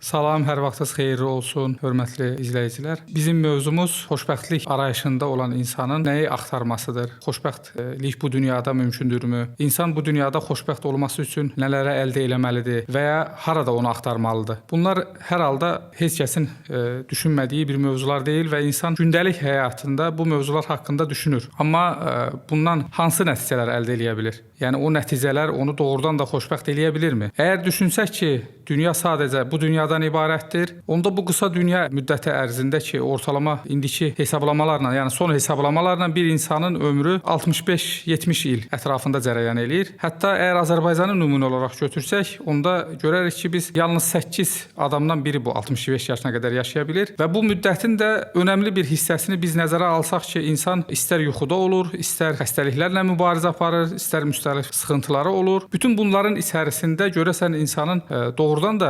Salam, hər vaxtınız xeyirli olsun, hörmətli izləyicilər. Bizim mövzumuz xoşbəxtlik arayışında olan insanın nəyi axtarmasıdır? Xoşbəxtlik bu dünyada mümkündürmü? İnsan bu dünyada xoşbəxt olması üçün nələrə əldə etməlidir və ya harada onu axtarmalıdır? Bunlar hər halda heç kəsin düşünmədiyi bir mövzular deyil və insan gündəlik həyatında bu mövzular haqqında düşünür. Amma bundan hansı nəticələr əldə edə bilər? Yəni o nəticələr onu doğrudan da xoşbəxt eləyə bilirmi? Əgər düşünsək ki, dünya sadəcə bu dünyadan ibarətdir, onda bu qısa dünya müddəti ərzində ki, ortalama indiki hesablamalarla, yəni son hesablamalarla bir insanın ömrü 65-70 il ətrafında cərəyan eləyir. Hətta əgər Azərbaycanı nümunə olaraq götürsək, onda görərik ki, biz yalnız 8 adamdan biri bu 65 yaşına qədər yaşaya bilir və bu müddətin də önəmli bir hissəsini biz nəzərə alsaq ki, insan istər yuxuda olur, istər xəstəliklərlə mübarizə aparır, istər müxtəlif sıxıntıları olur. Bütün bunların içərisində görəsən insanın doğrudan da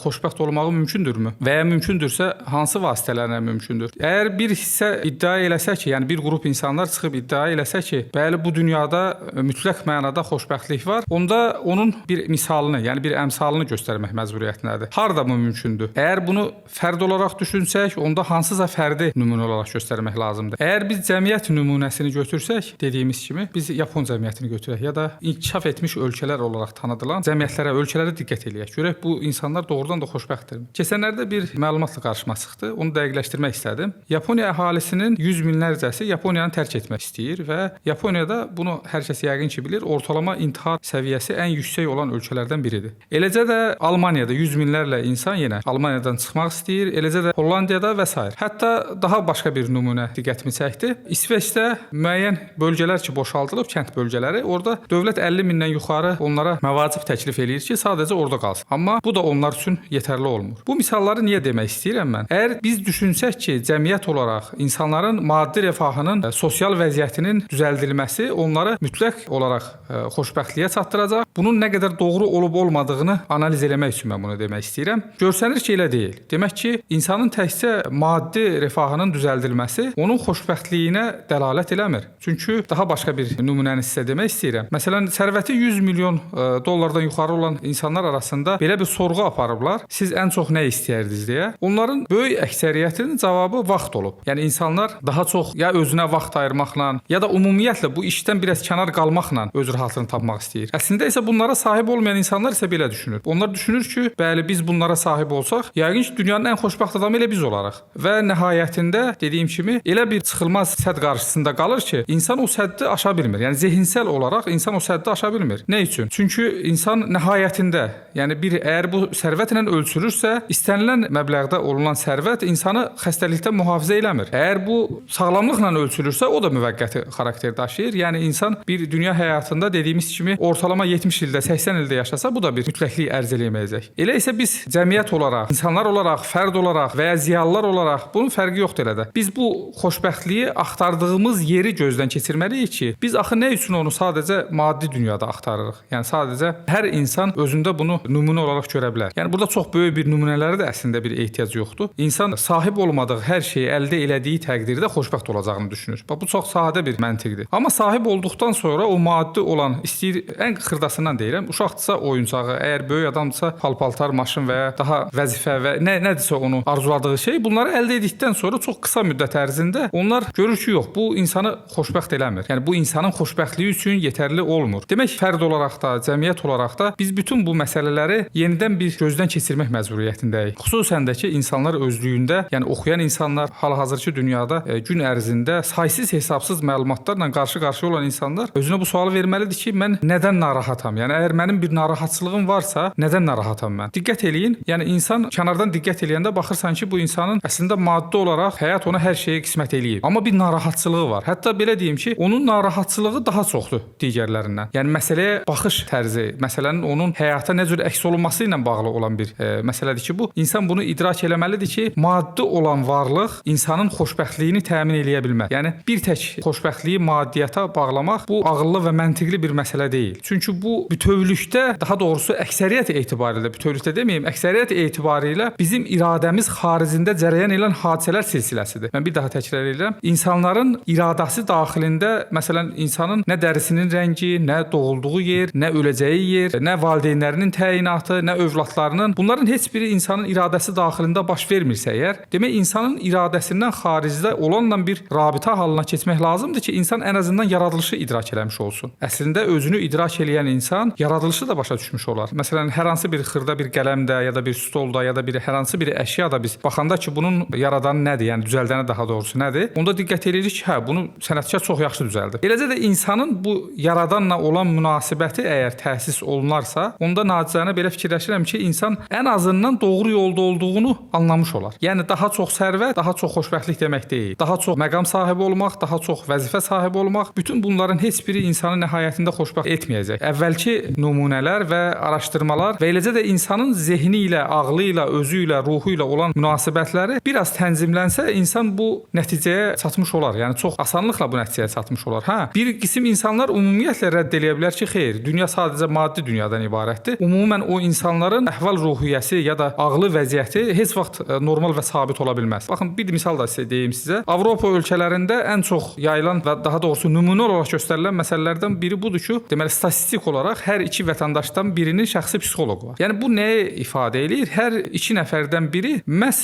xoşbəxt olmağı mümkündürmü? Və ya mümkündürsə, hansı vasitələrlə mümkündür? Əgər bir hissə iddia eləsə ki, yəni bir qrup insanlar çıxıb iddia eləsə ki, bəli bu dünyada mütləq mənada xoşbəxtlik var, onda onun bir misalını, yəni bir əmsalını göstərmək məcburiyyətindədir. Harda mı mümkündür? Əgər bunu fərd olaraq düşünsək, onda hansısa fərdi nümunə olaraq göstərmək lazımdır. Əgər biz cəmiyyət nümunəsini götürsək, dediyimiz kimi, biz Yapon cəmiyyətini götürək ya da inkişaf etmiş ölkələr olaraq tanıdılan cəmiyyətlərə, ölkələrə diqqət eləyək. Görək bu insanlar doğrudan da xoşbəxtdirmi? Keçənlərdə bir məlumatla qarşıma çıxdı. Onu dəqiqləşdirmək istədim. Yaponiya əhalisinin 100 minlərcəsi Yaponiyanı tərk etmək istəyir və Yaponiyada bunu hər kəs yəqin ki bilir, ortalama intihar səviyyəsi ən yüksək olan ölkələrdən biridir. Eləcə də Almaniyada 100 minlərlə insan yenə Almaniyadan çıxmaq istəyir, eləcə də Hollandiyada və s. Hətta daha başqa bir nümunə diqqətimi çəkdi. İsveçdə müəyyən bölgələr ki boşaldılıb, kənd bölgələri, orada dövlət 50 mindən yuxarı onlara məvacib təklif eləyir ki, sadəcə orada qalsın. Amma bu da onlar üçün yetərli olmur. Bu misalları niyə demək istəyirəm mən? Əgər biz düşünsək ki, cəmiyyət olaraq insanların maddi rifahının, sosial vəziyyətinin düzəldilməsi onları mütləq olaraq xoşbəxtliyə çatdıracaq. Bunun nə qədər doğru olub-olmadığını analiz eləmək üçün mən bunu demək istəyirəm. Görsənir ki, elə deyil. Demək ki, insanın təkcə maddi rifahının düzəldilməsi onun xoşbəxtliyinə dəlalət eləmir. Çünki daha başqa bir nümunəni sizə demək istəyirəm. Məsələn, sərvəti 100 milyon dollardan yuxarı olan insanlar arasında belə bir sorğu aparıblar. Siz ən çox nə istəyirdiniz deyə. Onların böyük əksəriyyətinin cavabı vaxt olub. Yəni insanlar daha çox ya özünə vaxt ayırmaqla, ya da ümumiyyətlə bu işdən biraz kənar qalmaqla öz rahatlığını tapmaq istəyir. Əslində isə bunlara sahib olmayan insanlar isə belə düşünür. Onlar düşünür ki, bəli biz bunlara sahib olsaq, yəqin ki dünyanın ən xoşbəxt adamı elə biz olarıq. Və nəhayətində dediyim kimi elə bir çıxılmaz sədd qarşısında qalır ki, insan o səddi aşa bilmir. Yəni zehinsel olaraq insan o səddi aşa bilmir. Nə üçün? Çünki insan nəhayətində, yəni əgər bu sərvətlə ölçülürsə, istənilən məbləğdə olunan sərvət insanı xəstəlikdən mühafizə eləmir. Əgər bu sağlamlıqla ölçülürsə, o da müvəqqəti xarakter daşıyır. Yəni insan bir dünya həyatında dediyimiz kimi ortalama 70 ildə, 80 ildə yaşasa, bu da bir mütləqlik ərz eləməyəcək. Elə isə biz cəmiyyət olaraq, insanlar olaraq, fərd olaraq və ya ziyalılar olaraq bunun fərqi yoxdur elə də. Biz bu xoşbəxtliyi axtardığımız yeri gözdən keçirməliyik ki, biz axı nə üçün onu sadəcə maddi dünyada axtarırıq? Yəni sadəcə hər insan özündə bunu nümunə olaraq görə bilər. Yəni burada çox böyük bir nümunələrə də əslində bir ehtiyac yoxdur. İnsan sahib olmadığı hər şeyi əldə elədiyi təqdirdə xoşbəxt olacağını düşünür. Bu çox sadə bir məntiqdir. Amma sahib olduqdan sonra o maddi olan, istəyir ən xırdasından deyirəm, uşaqdırsa oyuncağı, əgər böyük adamdırsa paltar, maşın və ya daha vəzifə və nədirsə onu arzuladığı şey, bunları əldə etdikdən sonra çox qısa müddət ərzində onlar görür ki, yox, bu insanı xoşbəxt eləmir. Yəni bu insanın xoşbəxtliyi üçün yetərli olmur. Demək fərd olaraq da, cəmiyyət olaraq da biz bütün bu məsələləri yenidən bir gözdən keçirmək məcburiyyətindəyik. Xüsusən də ki, insanlar özlüyündə, yəni oxuyan insanlar, hal-hazırki dünyada gün ərzində saysız hesabsız məlumatlarla qarşı-qarşıya olan insanlar özünə bu sualı verməlidir ki, mən nədən narahatam? Yəni əgər mənim bir narahatçılığım varsa, nədən narahatam mən? Diqqət eləyin. Yəni insan kənardan diqqət eləyəndə baxırsan ki, bu insanın əslində maddi olaraq həyat ona hər şeyi qismət eləyib. Amma bir narahatçılığı var. Hətta belə deyim ki, onun narahatçılığı daha çoxdur digərlərindən. Yəni məsələyə baxış tərzi, məsələnin onun həyata nə cür əks olunması ilə bağlı olan bir məsələdir ki, bu insan bunu idrak eləməlidir ki, maddi olan varlıq insanın xoşbəxtliyini təmin eləyə bilməz. Yəni bir tək xoşbəxtliyi maddiyyata bağlamaq bu ağıllı və məntiqli bir məsələ deyil. Çünki bu bütövlükdə, daha doğrusu əksəriyyət etibarilə, bütövlükdə deməyim, əksəriyyət etibarilə bizim iradəmiz xaricində cərəyan edən hadisələr silsiləsidir. Mən bir daha təkrar edirəm. İnsanların iradəsi daxilində, məsələn, insanın nə dərisinin rəngi, nə doğulduğu yer, nə öləcəyi yer, nə valideynlərinin təyinatı, nə övladlarının, bunların heç biri insanın iradəsi daxilində baş vermirsə əgər, demək insanın iradəsindən xaricdə olanla bir rabitə halına keçmək lazımdır ki, insan ən azından yaradılışı idrak eləmiş olsun. Əslində özünü idrak eləyən insan yaradılışı da başa düşmüş olar. Məsələn, hər hansı bir xırda bir qələmdə ya da bir stolda ya da bir hər hansı bir əşyada biz baxanda ki, bunun yaradanı nədir, yəni düzəldəni daha doğrusu nədir? Onda diqqət edirik ki, hə, bunu sənətkar çox yaxşı düzəldir. Eləcə də insanın bu yaradanla olan münasibəti əgər təsis olunarsa, onda nacizanə belə fikirləşirəm ki, insan ən azından doğru yolda olduğunu anlamış olar. Yəni daha çox sərvət, daha çox xoşbəxtlik demək deyil. Daha çox məqam sahibi olmaq, daha çox vəzifə sahibi olmaq, bütün bunların heç biri insanı nəhayətində xoşbəxt etməyəcək. Əvvəlki nümunələr və araşdırmalar və eləcə də insanın zehni ilə, ağlı ilə, özü ilə, ruhu ilə olan münasibətləri biraz tənzimlənsə, insan bu nəticəyə çatmış olar. Yəni çox asanlıqla bu nəticəyə çatmış olar. Hə, bir qism insanlar ümumiyyətlə rədd eləyə bilər ki, xeyr, dünya sadəcə maddi dünyadan ibarətdir. Ümumən o insanların əhval-ruhiyyəsi ya da ağlı vəziyyəti heç vaxt normal və sabit ola bilməz. Baxın, bir misal da deyim sizə. Avropa ölkələrində ən çox yayılan və daha doğrusu nümunə olaraq göstərilən məsələlərdən biri budur ki, deməli statistik olaraq hər iki vətəndaşdan birinin şəxsi psixoloqu var. Yəni bu nəyi ifadə eləyir? Hər iki nəfərdən biri məhz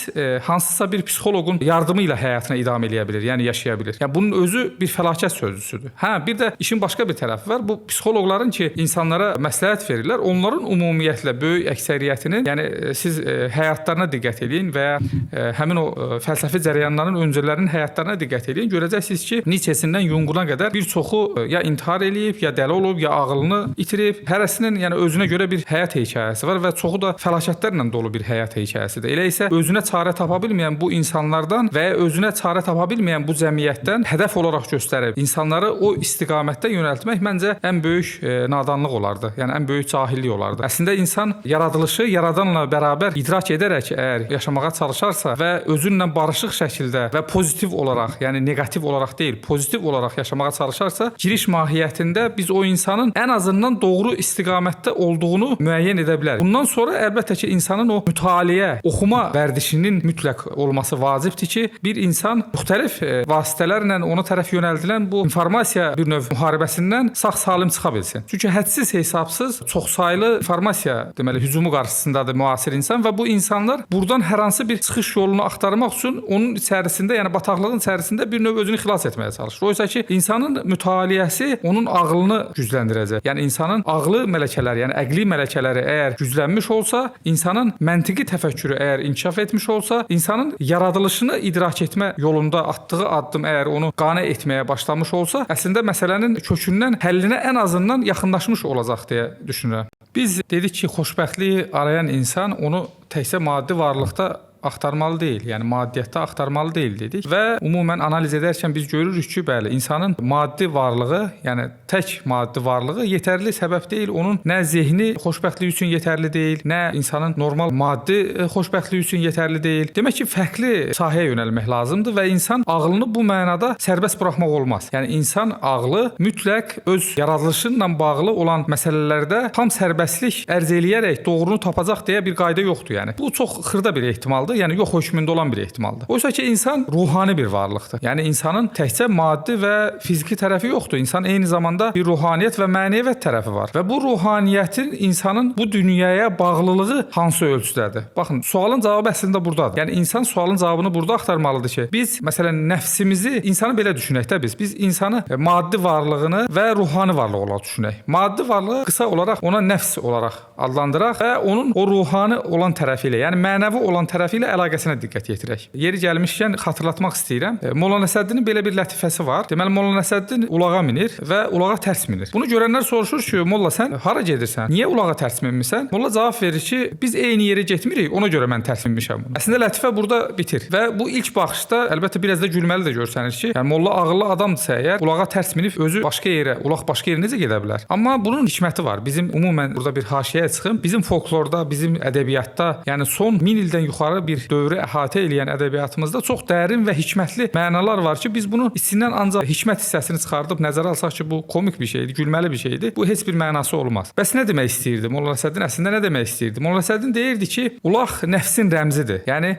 hansısa bir psixoloqun yardımı ilə həyatını idam eləyə bilir, yəni yaşaya bilir. Yəni bunun özü bir fəlakət sözcüsüdür. Hə, bir də işin başqa bir tərəfi var. Bu psixoloqların ki, insanlara məsləhət verirlər, onların ümumiyyətlə böyük əksəriyyətinin, yəni siz həyatlarına diqqət eləyin və ya həmin o fəlsəfi cərəyanların öncülərinin həyatlarına diqqət eləyin. Görəcəksiniz ki, Nietzsche-sindən Junguna qədər bir çoxu ya intihar eləyib, ya dəli olub, ya ağlını itirib. Hərəsinin yəni özünə görə bir həyat hekayəsi var və çoxu da fəlakətlərlə dolu bir həyat hekayəsidir. Elə isə özünə çarə tapa bilməyən bu insanlardan və ya özünə çarə tapa bilməyən bu cəmiyyətdən hədəf olaraq göstərib insanları o istiqamətdə yönəltmək məncə ən böyük nadanlıq olardı. Yəni ən böyük cahillik olardı. Əslində insan yaradılışı yaradanla bərabər idrak edərək əgər yaşamağa çalışarsa və özünlə barışıq şəkildə və pozitiv olaraq, yəni neqativ olaraq deyil, pozitiv olaraq yaşamağa çalışarsa, giriş mahiyyətində biz o insanın ən azından doğru istiqamətdə olduğunu müəyyən edə bilərik. Bundan sonra əlbəttə ki, insanın o mütaliə, oxuma vərdişinin mütləq olması vacibdir ki, bir insan müxtəlif vasitələrlə ona tərəf yönəldilən bu informasiya bir növ müharibəsindən sağ-salim çıxa bilsin. Çünki hədsiz hesabsız çoxsaylı informasiya deməli hücumu qarşısındadır müasir insan və bu insanlar buradan hər hansı bir çıxış yolunu axtarmaq üçün onun içərisində, yəni bataqlığın içərisində bir növ özünü xilas etməyə çalışır. Oysa ki, insanın mütaliəsi onun ağlını gücləndirəcək. Yəni insanın ağlı mələkələri, yəni əqli mələkələri əgər güclənmiş olsa, insanın məntiqi təfəkkürü əgər inkişaf etmiş olsa, insanın yaradılışını idrak etmə yolunda atdığı addım əgər onu qane etməyə başlamış olsa, əslində məsələnin kökündən həllinə ən azından yaxınlaşmış olacaq deyə düşünürəm. Biz dedik ki, xoşbəxtliyi arayan insan onu təkcə maddi varlıqda axtarmalı deyil, yəni maddiyyətdə axtarmalı deyil dedik və ümumən analiz edərkən biz görürük ki, bəli, insanın maddi varlığı, yəni tək maddi varlığı yetərli səbəb deyil, onun nə zehni xoşbəxtlik üçün yetərli deyil, nə insanın normal maddi xoşbəxtlik üçün yetərli deyil. Demək ki, fərqli sahəyə yönəlmək lazımdır və insan ağlını bu mənada sərbəst buraxmaq olmaz. Yəni insan ağlı mütləq öz yaradılışıyla bağlı olan məsələlərdə tam sərbəstlik ərz eləyərək doğrunu tapacaq deyə bir qayda yoxdur, yəni. Bu çox xırda bir ehtimaldır. Yəni yox hökmündə olan bir ehtimaldır. Oysa ki, insan ruhani bir varlıqdır. Yəni insanın təkcə maddi və fiziki tərəfi yoxdur. İnsan eyni zamanda bir ruhaniyyət və mənəviyyat tərəfi var. Və bu ruhaniyyətin insanın bu dünyaya bağlılığı hansı ölçüdədir? Baxın, sualın cavabı əslində burdadır. Yəni insan sualın cavabını burada axtarmalıdır ki, biz məsələn nəfsimizi, insanı belə düşünək də biz insanı maddi varlığını və ruhani varlıq olaraq düşünək. Maddi varlığı qısa olaraq ona nəfs olaraq adlandıraq və onun o ruhani olan tərəfi ilə, yəni mənəvi olan tərəfi ilə əlaqəsinə diqqət yetirək. Yeri gəlmişkən xatırlatmaq istəyirəm. Molla Nəsrəddinin belə bir lətifəsi var. Deməli Molla Nəsrəddin ulağa minir və ulağa tərs minir. Bunu görənlər soruşur ki, Molla sən hara gedirsən? Niyə ulağa tərs minmisən? Molla cavab verir ki, biz eyni yerə getmirik, ona görə mən tərs minmişəm. Əslində lətifə burada bitir və bu ilk baxışda əlbəttə biraz da gülməli də görsənir ki, yəni Molla ağıllı adamdırsa əgər ulağa tərs minib özü başqa yerə, ulaq başqa yerə necə gedə bilər? Amma bunun hikməti var. Bizim ümumən burada bir haşiyəyə çıxım. Bizim folklorda, bizim ədəbiyyatda, yəni son 1000 ildən yuxarı bir dövrü əhatə edən ədəbiyyatımızda çox dərin və hikmətli mənalar var ki, biz bunu içindən ancaq hikmət hissəsini çıxardıb nəzərə alsaq ki, bu komik bir şeydir, gülməli bir şeydir. Bu heç bir mənası olmaz. Bəs nə demək istəyirdi Molla Nəsrəddin? Əslində nə demək istəyirdi? Molla Nəsrəddin deyirdi ki, ulaq nəfsin rəmzidir. Yəni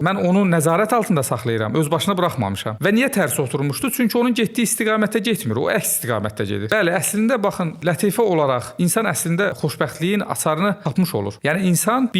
mən onu nəzarət altında saxlayıram, öz başına buraxmamışam. Və niyə tərs oturmuşdu? Çünki onun getdiyi istiqamətdə getmir, o əks istiqamətdə gedir. Bəli, əslində baxın, lətifə olaraq insan əslində xoşbəxtliyin açarını tapmış olur. Yəni insan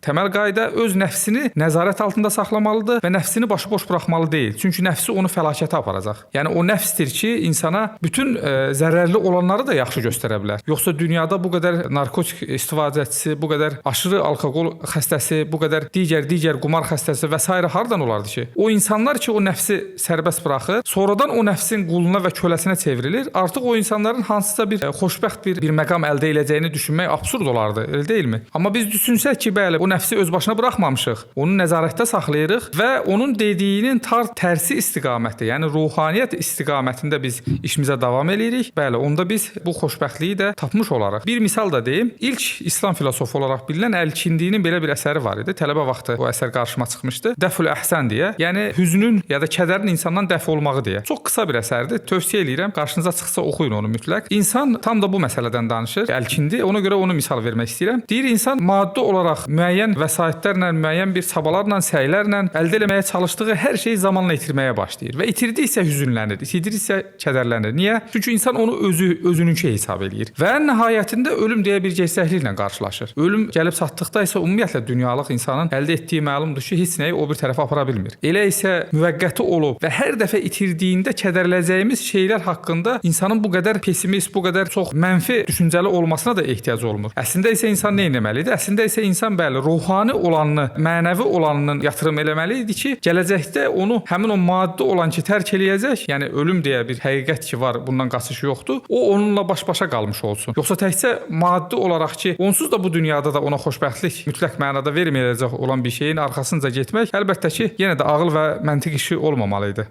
təməl qayda öz nəfsini nəzarət altında saxlamalıdır və nəfsini başıboş buraxmalı deyil. Çünki nəfsi onu fəlakətə aparacaq. Yəni o nəfsdir ki, insana bütün zərərli olanları da yaxşı göstərə bilər. Yoxsa dünyada bu qədər narkotik istifadəçisi, bu qədər aşırı alkoqol xəstəsi, bu qədər digər qumar xəstəsi və s. hardan olardı ki? O insanlar ki, o nəfsi sərbəst buraxır, sonradan o nəfsin quluna və köləsinə çevrilir. Artıq o insanların hansısa bir xoşbəxt bir məqam əldə edəcəyini düşünmək absurd olardı, elə deyilmi? Amma biz düşünsək ki, bəli, o nəfsi öz başına buraxmamışıq. Onu nəzarətdə saxlayırıq və onun dediyinin tərsi istiqamətdə, yəni ruhaniyyət istiqamətində biz işimizə davam edirik. Bəli, onda biz bu xoşbəxtliyi də tapmış olarıq. Bir misal da deyim. İlk İslam filosofu olaraq bilinən Əl-Kindinin belə bir əsəri var idi. Tələbə vaxtı o əsər qarşıma çıxmışdı. Dəfül Əhsən deyə. Yəni hüznün ya da kədərin insandan dəf olmağı deyə. Çox qısa bir əsərdir. Tövsiyə edirəm. Qarşınıza çıxsa oxuyun onu mütləq. İnsan tam da bu məsələdən danışır. Əl-Kindi. Ona görə onu misal vermək istəyirəm. Deyir insan maddi olaraq müəyyən vəsaitlərlə, müəyyən bir çabalarla, səylərlə əldə etməyə çalışdığı hər şeyi zamanla itirməyə başlayır və itirdikcə hüzünlənir, itirdikcə kədərlənir. Niyə? Çünki insan onu özününki hesab eləyir və ən nəhayətində ölüm deyə bir gerçəkliklə qarşılaşır. Ölüm gəlib çatdıqda isə ümumiyyətlə dünyalıq insanın əldə etdiyi məlumdur ki, heç nəyi o bir tərəfə apara bilmir. Elə isə müvəqqəti olub və hər dəfə itirdiyində kədərlənəcəyimiz şeylər haqqında insanın bu qədər pessimist, bu qədər çox mənfi düşüncəli olmasına da ehtiyac olmur. Əslində isə insan nə etməlidir? Əslində isə insan bəli ruhani olanını, mənəvi olanının yatırım eləməli idi ki, gələcəkdə onu həmin o maddi olan ki tərk eləyəcək, yəni ölüm deyə bir həqiqət ki var, bundan qaçış yoxdur. O onunla baş-başa qalmış olsun. Yoxsa təkcə maddi olaraq ki, onsuz da bu dünyada da ona xoşbəxtlik mütləq mənada verməyəcək olan bir şeyin arxasınca getmək əlbəttə ki, yenə də ağıl və məntiq işi olmamalı idi.